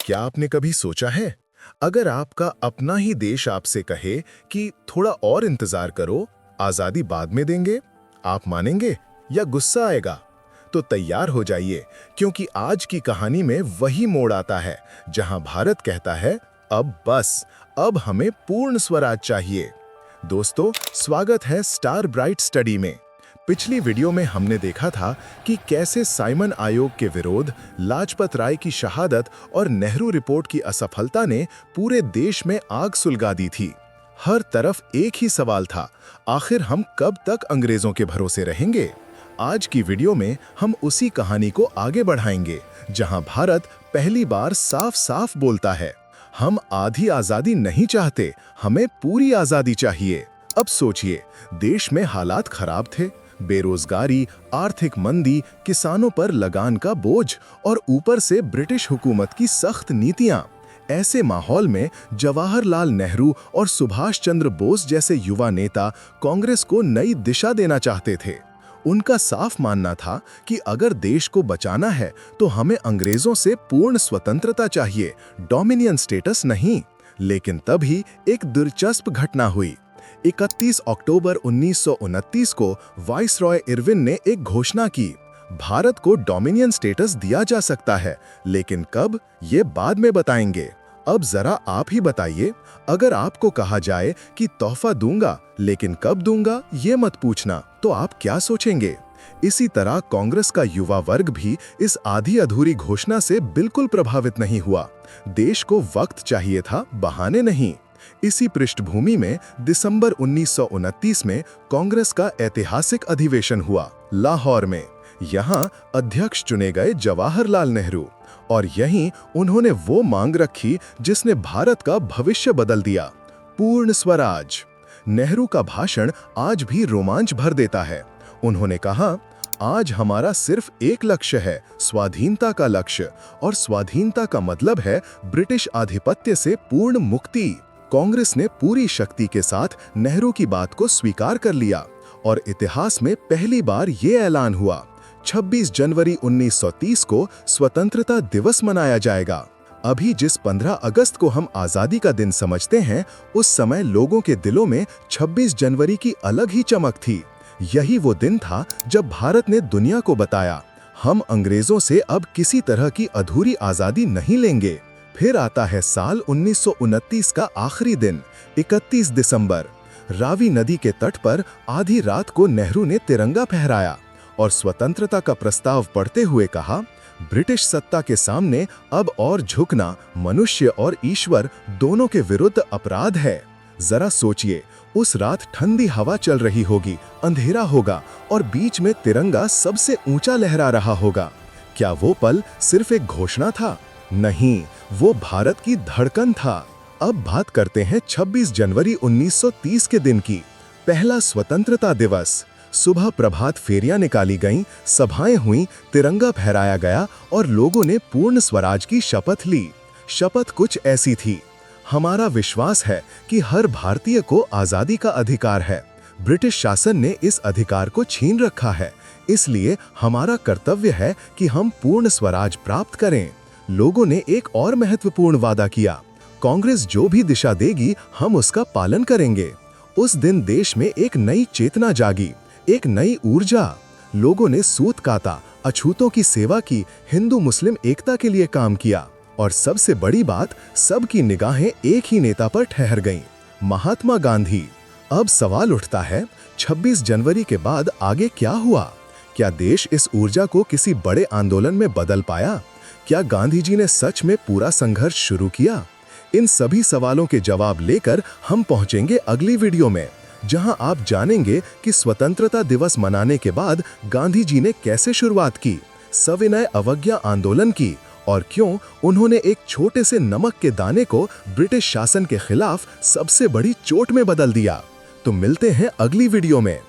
क्या आपने कभी सोचा है, अगर आपका अपना ही देश आपसे कहे कि थोड़ा और इंतजार करो, आजादी बाद में देंगे, आप मानेंगे या गुस्सा आएगा? तो तैयार हो जाइए, क्योंकि आज की कहानी में वही मोड़ आता है जहां भारत कहता है, अब बस, अब हमें पूर्ण स्वराज चाहिए। दोस्तों, स्वागत है स्टार ब्राइट स्टडी में। पिछली वीडियो में हमने देखा था कि कैसे साइमन आयोग के विरोध, लाजपत राय की शहादत और नेहरू रिपोर्ट की असफलता ने पूरे देश में आग सुलगा दी थी। हर तरफ एक ही सवाल था, आखिर हम कब तक अंग्रेजों के भरोसे रहेंगे? आज की वीडियो में हम उसी कहानी को आगे बढ़ाएंगे, जहां भारत पहली बार साफ-साफ बोलता है, हम आधी आजादी नहीं चाहते, हमें पूरी आजादी चाहिए। अब सोचिए, देश में हालात खराब थे, बेरोजगारी, आर्थिक मंदी, किसानों पर लगान का बोझ और ऊपर से ब्रिटिश हुकूमत की सख्त नीतियां। ऐसे माहौल में जवाहरलाल नेहरू और सुभाष चंद्र बोस जैसे युवा नेता कांग्रेस को नई दिशा देना चाहते थे। उनका साफ मानना था कि अगर देश को बचाना है तो हमें अंग्रेजों से पूर्ण स्वतंत्रता चाहिए, डोमिनियन स्टेटस नहीं। लेकिन तभी एक दिलचस्प घटना हुई। 31 अक्टूबर 1929 को वाइसरॉय इरविन ने एक घोषणा की, भारत को डोमिनियन स्टेटस दिया जा सकता है, लेकिन कब, ये बाद में बताएंगे। अब जरा आप ही बताइए, अगर आपको कहा जाए कि तोहफा दूंगा, लेकिन कब दूंगा ये मत पूछना, तो आप क्या सोचेंगे? इसी तरह कांग्रेस का युवा वर्ग भी इस आधी अधूरी घोषणा से बिल्कुल प्रभावित नहीं हुआ। देश को वक्त चाहिए था, बहाने नहीं। इसी पृष्ठभूमि में दिसंबर 1929 में कांग्रेस का ऐतिहासिक अधिवेशन हुआ, लाहौर में। यहां अध्यक्ष चुने गए जवाहरलाल नेहरू, और यहीं उन्होंने वो मांग रखी जिसने भारत का भविष्य बदल दिया, पूर्ण स्वराज। नेहरू का भाषण आज भी रोमांच भर देता है। उन्होंने कहा, आज हमारा सिर्फ एक लक्ष्य है, स्वाधीनता का लक्ष्य, और स्वाधीनता का मतलब है ब्रिटिश आधिपत्य से पूर्ण मुक्ति। कांग्रेस ने पूरी शक्ति के साथ नेहरू की बात को स्वीकार कर लिया और इतिहास में पहली बार ये ऐलान हुआ, 26 जनवरी 1930 को स्वतंत्रता दिवस मनाया जाएगा। अभी जिस 15 अगस्त को हम आजादी का दिन समझते हैं, उस समय लोगों के दिलों में 26 जनवरी की अलग ही चमक थी। यही वो दिन था जब भारत ने दुनिया को बताया, हम अंग्रेजों से अब किसी तरह की अधूरी आजादी नहीं लेंगे। फिर आता है साल 1929 का आखिरी दिन, 31 दिसंबर। रावी नदी के तट पर आधी रात को नेहरू ने तिरंगा फहराया और स्वतंत्रता का प्रस्ताव पढ़ते हुए कहा, ब्रिटिश सत्ता के सामने अब और झुकना मनुष्य और ईश्वर दोनों के विरुद्ध अपराध है। जरा सोचिए, उस रात ठंडी हवा चल रही होगी, अंधेरा होगा और बीच में तिरंगा सबसे ऊंचा लहरा रहा होगा। क्या वो पल सिर्फ एक घोषणा था? नहीं, वो भारत की धड़कन था। अब बात करते हैं 26 जनवरी 1930 के दिन की। पहला स्वतंत्रता दिवस। सुबह प्रभात फेरियां निकाली गईं, सभाएं हुईं, तिरंगा फहराया गया और लोगों ने पूर्ण स्वराज की शपथ ली। शपथ कुछ ऐसी थी, हमारा विश्वास है कि हर भारतीय को आजादी का अधिकार है। ब्रिटिश शासन ने इस अधिकार को छीन रखा है, इसलिए हमारा कर्तव्य है कि हम पूर्ण स्वराज प्राप्त करें। लोगों ने एक और महत्वपूर्ण वादा किया, कांग्रेस जो भी दिशा देगी हम उसका पालन करेंगे। उस दिन देश में एक नई चेतना जागी, एक नई ऊर्जा। लोगों ने सूत काता, अछूतों की सेवा की, हिंदू मुस्लिम एकता के लिए काम किया, और सबसे बड़ी बात, सबकी निगाहें एक ही नेता पर ठहर गईं, महात्मा गांधी। अब सवाल उठता है, 26 जनवरी के बाद आगे क्या हुआ? क्या देश इस ऊर्जा को किसी बड़े आंदोलन में बदल पाया? क्या गांधी जी ने सच में पूरा संघर्ष शुरू किया? इन सभी सवालों के जवाब लेकर हम पहुंचेंगे अगली वीडियो में, जहां आप जानेंगे कि स्वतंत्रता दिवस मनाने के बाद गांधी जी ने कैसे शुरुआत की, सविनय अवज्ञा आंदोलन की, और क्यों उन्होंने एक छोटे से नमक के दाने को ब्रिटिश शासन के खिलाफ सबसे बड़ी चोट में बदल दिया। तो मिलते हैं अगली वीडियो में।